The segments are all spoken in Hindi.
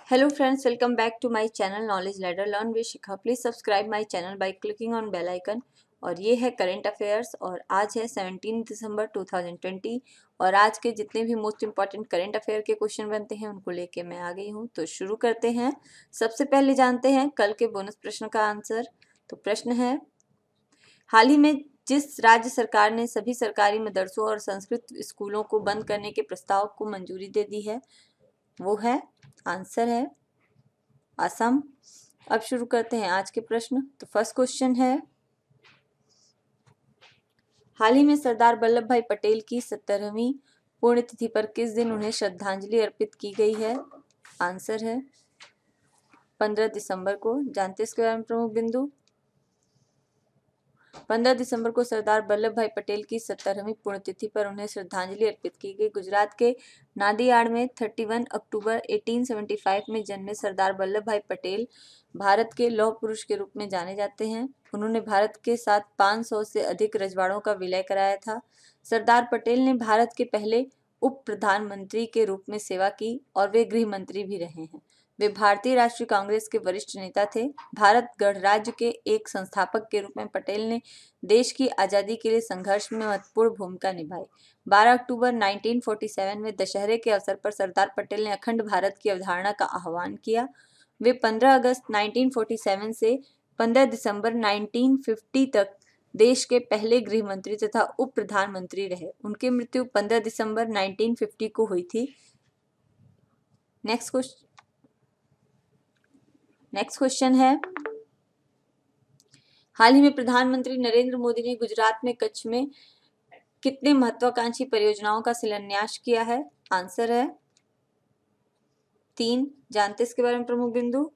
Hello friends, welcome back to my channel Knowledge Ladder Learn with Shikha. Please subscribe my channel by clicking on bell icon. और ये है करंट अफेयर्स और आज है 17 दिसंबर 2020 और आज के जितने भी मोस्ट इम्पॉर्टेंट करंट अफेयर के क्वेश्चन बनते हैं उनको लेके मैं आ गई हूँ। तो शुरू करते हैं। सबसे पहले जानते हैं कल के बोनस प्रश्न का आंसर। तो प्रश्न है, हाल ही में जिस राज्य सरकार ने सभी सरकारी मदरसों और संस्कृत स्कूलों को बंद करने के प्रस्ताव को मंजूरी दे दी है वो है, आंसर है असम। अब शुरू करते हैं आज के प्रश्न। तो फर्स्ट क्वेश्चन है, हाल ही में सरदार वल्लभ भाई पटेल की 70वीं पुण्यतिथि पर किस दिन उन्हें श्रद्धांजलि अर्पित की गई है? आंसर है 15 दिसंबर को। जानते इसके बारे में प्रमुख बिंदु। 15 दिसंबर को सरदार वल्लभ भाई पटेल की 70वीं पुण्यतिथि पर उन्हें श्रद्धांजलि अर्पित की गई। गुजरात के नादियाड में 31 अक्टूबर 1875 में जन्मे सरदार वल्लभ भाई पटेल भारत के लौह पुरुष के रूप में जाने जाते हैं। उन्होंने भारत के साथ 500 से अधिक रजवाड़ों का विलय कराया था। सरदार पटेल ने भारत के पहले उप प्रधानमंत्री के रूप में सेवा की और वे गृह मंत्री भी रहे हैं। वे भारतीय राष्ट्रीय कांग्रेस के वरिष्ठ नेता थे। भारत गणराज्य के एक संस्थापक के रूप में पटेल ने देश की आजादी के लिए संघर्ष में महत्वपूर्ण भूमिका निभाई। 12 अक्टूबर 1947 में दशहरे के अवसर पर सरदार पटेल ने अखंड भारत की अवधारणा का आह्वान किया। वे 15 अगस्त 1947 से 15 दिसंबर 1950 तक देश के पहले गृह मंत्री तथा उप प्रधानमंत्री रहे। उनकी मृत्यु 15 दिसंबर 1950 को हुई थी। नेक्स्ट क्वेश्चन है, हाल ही में प्रधानमंत्री नरेंद्र मोदी ने गुजरात में कच्छ में कितने महत्वाकांक्षी परियोजनाओं का शिलान्यास किया है? आंसर है 3। जानते इसके बारे में प्रमुख बिंदु।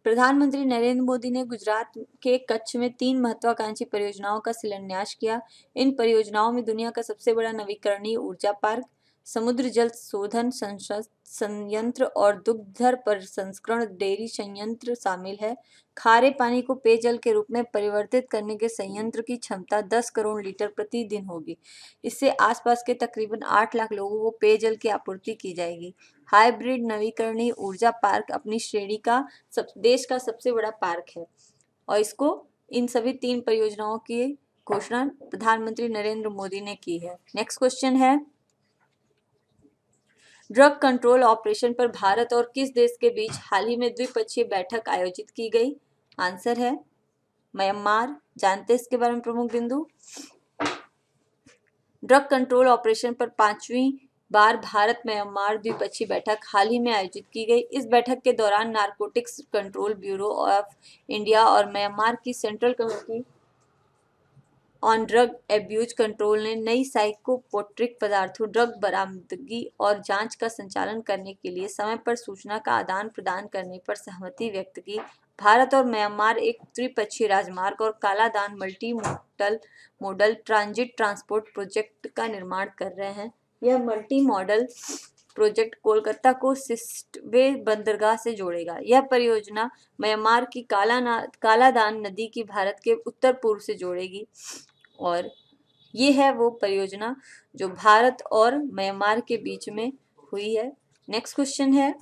प्रधानमंत्री नरेंद्र मोदी ने गुजरात के कच्छ में 3 महत्वाकांक्षी परियोजनाओं का शिलान्यास किया। इन परियोजनाओं में दुनिया का सबसे बड़ा नवीकरणीय ऊर्जा पार्क, समुद्र जल शोधन संयंत्र और दुग्धर प्रसंस्करण डेयरी संयंत्र शामिल है। खारे पानी को पेयजल के रूप में परिवर्तित करने के संयंत्र की क्षमता 10 करोड़ लीटर प्रतिदिन होगी। इससे आसपास के तकरीबन 8 लाख लोगों को पेयजल की आपूर्ति की जाएगी। हाइब्रिड नवीकरणीय ऊर्जा पार्क अपनी श्रेणी का देश का सबसे बड़ा पार्क है और इसको इन सभी 3 परियोजनाओं की घोषणा प्रधानमंत्री नरेंद्र मोदी ने की है। नेक्स्ट क्वेश्चन है, ड्रग कंट्रोल ऑपरेशन पर भारत और किस देश के बीच हाल ही में द्विपक्षीय बैठक आयोजित की गई? आंसर है म्यांमार। जानते इसके बारे में प्रमुख बिंदु। ड्रग कंट्रोल ऑपरेशन पर 5वीं बार भारत म्यांमार द्विपक्षीय बैठक हाल ही में आयोजित की गई। इस बैठक के दौरान narcotics control bureau of India और म्यांमार की central committee on drug abuse control ने नई साइकोपोट्रिक पदार्थों ड्रग बरामदगी और जांच का संचालन करने के लिए समय पर सूचना का आदान प्रदान करने पर सहमति व्यक्त की। भारत और म्यांमार एक त्रिपक्षीय राजमार्ग और Kaladan multi modal transit transport project का निर्माण कर रहे हैं। यह मल्टी मॉडल प्रोजेक्ट कोलकाता को सिस्टवे बंदरगाह से जोड़ेगा। यह परियोजना म्यांमार की कालादान नदी की भारत के उत्तर पूर्व से जोड़ेगी और ये है वो परियोजना जो भारत और म्यांमार के बीच में हुई है। नेक्स्ट क्वेश्चन है,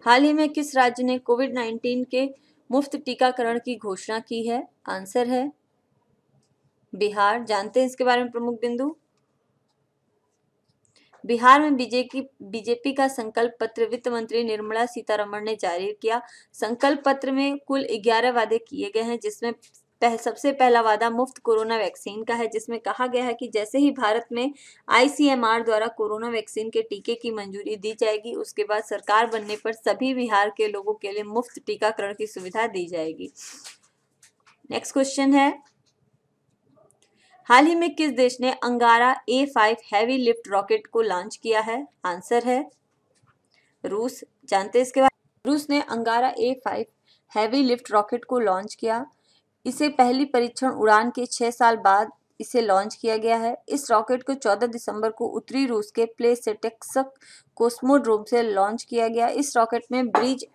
हाल ही में किस राज्य ने कोविड-19 के मुफ्त टीकाकरण की घोषणा की है? आंसर है बिहार। जानते हैं इसके बारे में प्रमुख बिंदु। बिहार में बीजेपी का संकल्प पत्र वित्त मंत्री निर्मला सीतारमण ने जारी किया। संकल्प पत्र में कुल 11 वादे किए गए हैं, जिसमें सबसे पहला वादा मुफ्त कोरोना वैक्सीन का है, जिसमें कहा गया है कि जैसे ही भारत में ICMR द्वारा कोरोना वैक्सीन के टीके की मंजूरी दी जाएगी उसके बाद सरकार बनने पर सभी बिहार के लोगों के लिए मुफ्त टीकाकरण की सुविधा दी जाएगी। नेक्स्ट क्वेश्चन है, हाल ही में किस देश ने अंगारा A5 हैवी लिफ्ट रॉकेट को लॉन्च किया है? आंसर है रूस। जानते हैं इसके बाद। रूस ने अंगारा A5 हैवी लिफ्ट रॉकेट को लॉन्च किया। इसे पहली परीक्षण उड़ान के 6 साल बाद इसे लॉन्च किया गया है। इस रॉकेट को 14 दिसंबर को उत्तरी रूस के प्लेसेटेस्क कोस्मोड्रोम से लॉन्च किया गया। इस रॉकेट में ब्रिज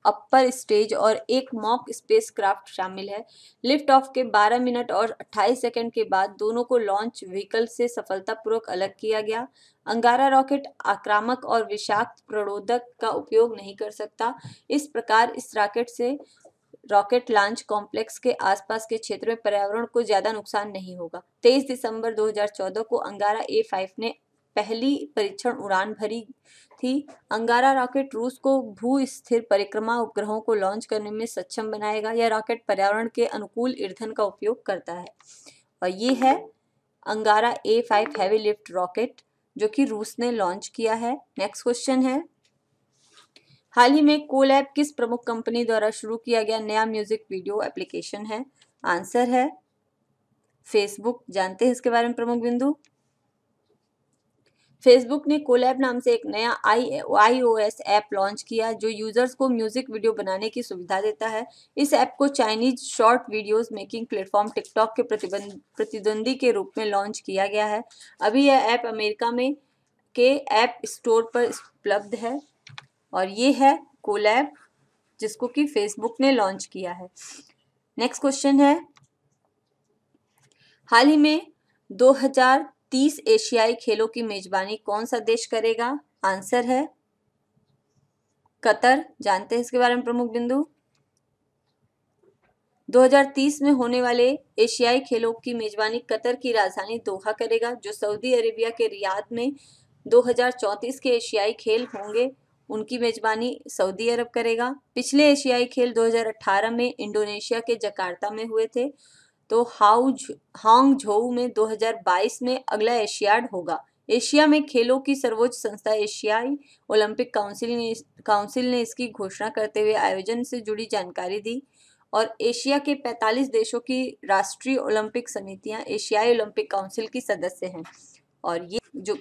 अपर स्टेज और एक मॉक स्पेसक्राफ्ट शामिल है। लिफ्ट ऑफ के 12 मिनट और 28 सेकंड के बाद दोनों को लॉन्च व्हीकल से सफलतापूर्वक अलग किया गया। अंगारा रॉकेट आक्रामक और विषाक्त प्रणोदक का उपयोग नहीं कर सकता। इस प्रकार इस रॉकेट से रॉकेट लॉन्च कॉम्प्लेक्स के आसपास के क्षेत्र में पर्यावरण को ज्यादा नुकसान नहीं होगा। 23 दिसंबर 2014 को अंगारा A5 ने पहली परीक्षण उड़ान भरी थी। अंगारा रॉकेट रूस को भू स्थिर परिक्रमा उपग्रहों को लॉन्च करने में सक्षम बनाएगा। यह रॉकेट पर्यावरण के अनुकूल ईंधन का उपयोग करता है। और ये है अंगारा A5 हैवी लिफ्ट रॉकेट जो कि रूस ने लॉन्च किया है। नेक्स्ट क्वेश्चन है, हाल ही में कोलैब किस प्रमुख कंपनी द्वारा शुरू किया गया नया म्यूजिक वीडियो एप्लीकेशन है? आंसर है फेसबुक। जानते हैं इसके बारे में प्रमुख बिंदु। फेसबुक ने कोलैब नाम से एक नया iOS ऐप लॉन्च किया जो यूजर्स को म्यूजिक वीडियो बनाने की सुविधा देता है। इस ऐप को Chinese short videos making platform TikTok के प्रतिद्वंदी के रूप में लॉन्च किया गया है। अभी यह ऐप अमेरिका में के ऐप स्टोर पर उपलब्ध है। और ये है कोलैब जिसको कि फेसबुक ने लॉन्च किया है। नेक्स्ट क्वेश्चन है, हाल ही में 2030 एशियाई खेलों की मेजबानी कौन सा देश करेगा? आंसर है कतर। जानते हैं इसके बारे में प्रमुख बिंदु। 2030 में होने वाले एशियाई खेलों की मेजबानी कतर की राजधानी दोहा करेगा, जो सऊदी अरेबिया के रियाद में 2034 के एशियाई खेल होंगे उनकी मेजबानी सऊदी अरब करेगा। पिछले एशियाई खेल 2018 में इंडोनेशिया के जकार्ता में हुए थे। तो हांगझोऊ में 2022 में अगला एशियाड होगा। एशिया में खेलों की सर्वोच्च संस्था एशियाई ओलंपिक काउंसिल ने इसकी घोषणा करते हुए आयोजन से जुड़ी जानकारी दी। और एशिया के 45 देशों की राष्ट्रीय ओलंपिक समितियां एशियाई ओलंपिक काउंसिल की सदस्य हैं। और ये जो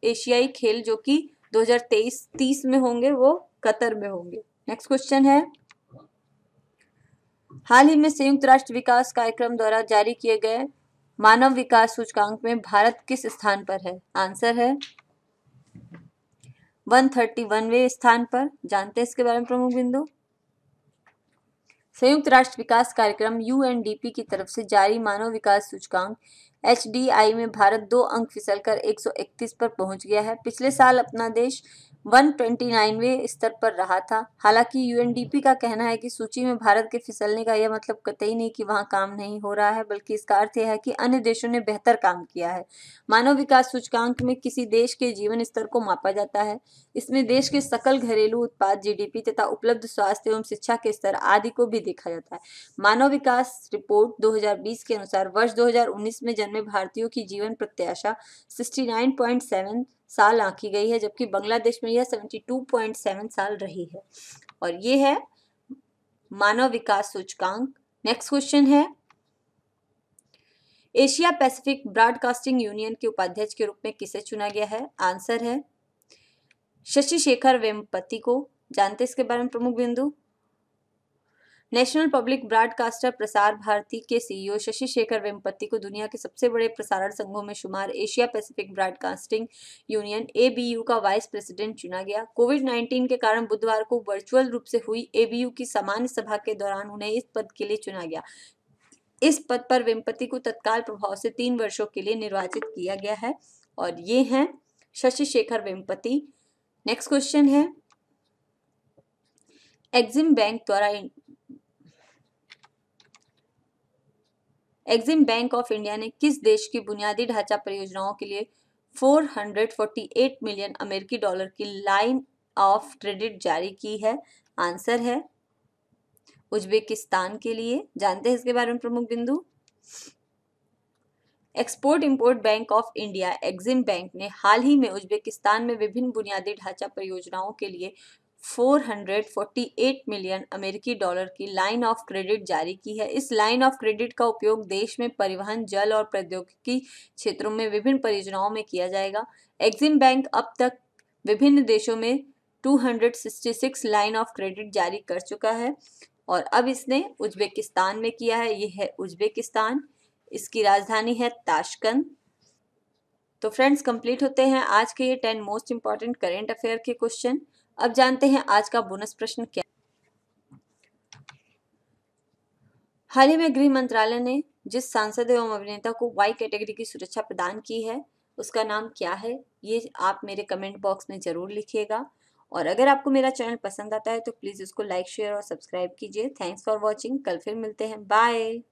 एशियाई खेल जो कि 2030 में होंगे वो कतर में होंगे। नेक्स्ट क्वेश्चन है, हाल ही में संयुक्त राष्ट्र विकास कार्यक्रम द्वारा जारी किए गए मानव विकास सूचकांक में भारत किस स्थान पर है? आंसर है 131वें स्थान पर। जानते हैं इसके बारे में प्रमुख बिंदु। संयुक्त राष्ट्र विकास कार्यक्रम UNDP की तरफ से जारी मानव विकास सूचकांक HDI में भारत 2 अंक फिसलकर 131 पर पहुंच गया है। पिछले साल अपना देश 129वें स्तर पर रहा था। हालांकि UNDP का कहना है कि सूची में भारत के फिसलने का यह मतलब कतई नहीं कि वहां काम नहीं हो रहा है, बल्कि इसका अर्थ यह है कि अन्य देशों ने बेहतर काम किया है। मानव विकास सूचकांक में किसी देश के जीवन स्तर को मापा जाता है। इसमें देश के सकल घरेलू उत्पाद GDP तथा उपलब्ध स्वास्थ्य एवं शिक्षा के स्तर आदि को भी देखा जाता है। मानव विकास रिपोर्ट 2020 के अनुसार वर्ष 2019 में जन्मे भारतीयों की जीवन प्रत्याशा 69.7 साल आंकी गई है, जबकि बांग्लादेश में यह 72.7 साल रही है। और ये है मानव विकास सूचकांक। नेक्स्ट क्वेश्चन है, एशिया पैसिफिक ब्रॉडकास्टिंग यूनियन के उपाध्यक्ष के रूप में किसे चुना गया है? आंसर है शशि शेखर वेम्पति को। जानते इसके बारे में प्रमुख बिंदु। National public broadcaster Prasar Bharati के CEO शशि शेखर वेम्पति को दुनिया के सबसे बड़े प्रसारण संघों में शुमार Asia Pacific broadcasting union ABU का वाइस प्रेसिडेंट चुना गया। कोविड-19 के कारण बुधवार को वर्चुअल रूप से हुई ABU की सामान्य सभा के दौरान उन्हें इस पद के लिए चुना गया। इस पद पर वेम्पति को तत्काल प्रभाव से 3 वर्षों के लिए निर्वाचित किया गया है। और ये हैं शशि शेखर वेम्पति। नेक्स्ट क्वेश्चन है, एक्जिम बैंक ऑफ इंडिया ने किस देश की बुनियादी ढांचा परियोजनाओं के लिए 448 मिलियन अमेरिकी डॉलर की लाइन ऑफ क्रेडिट जारी की है? आंसर है उज्बेकिस्तान के लिए। जानते हैं इसके बारे में प्रमुख बिंदु। Export import bank of India EXIM bank ने हाल ही में उज्बेकिस्तान में विभिन्न बुनियादी ढांचा परियोजनाओं के लिए 448 मिलियन अमेरिकी डॉलर की लाइन ऑफ क्रेडिट जारी की है। इस लाइन ऑफ क्रेडिट का उपयोग देश में परिवहन, जल और प्रौद्योगिकी क्षेत्रों में विभिन्न परियोजनाओं में किया जाएगा। एक्जिम बैंक अब तक विभिन्न देशों में 266 लाइन ऑफ क्रेडिट जारी कर चुका है और अब इसने उज्बेकिस्तान में किया है। यह है उज्बेकिस्तान, इसकी राजधानी है ताशकंद। तो फ्रेंड्स, कंप्लीट होते हैं आज के ये 10 मोस्ट इंपॉर्टेंट करेंट अफेयर के क्वेश्चन। अब जानते हैं आज का बोनस प्रश्न क्या। हाल ही में गृह मंत्रालय ने जिस सांसद एवं अभिनेता को वाई कैटेगरी की सुरक्षा प्रदान की है उसका नाम क्या है, ये आप मेरे कमेंट बॉक्स में ज़रूर लिखिएगा। और अगर आपको मेरा चैनल पसंद आता है तो प्लीज़ इसको लाइक शेयर और सब्सक्राइब कीजिए। Thanks for watching. कल फिर मिलते हैं। बाय।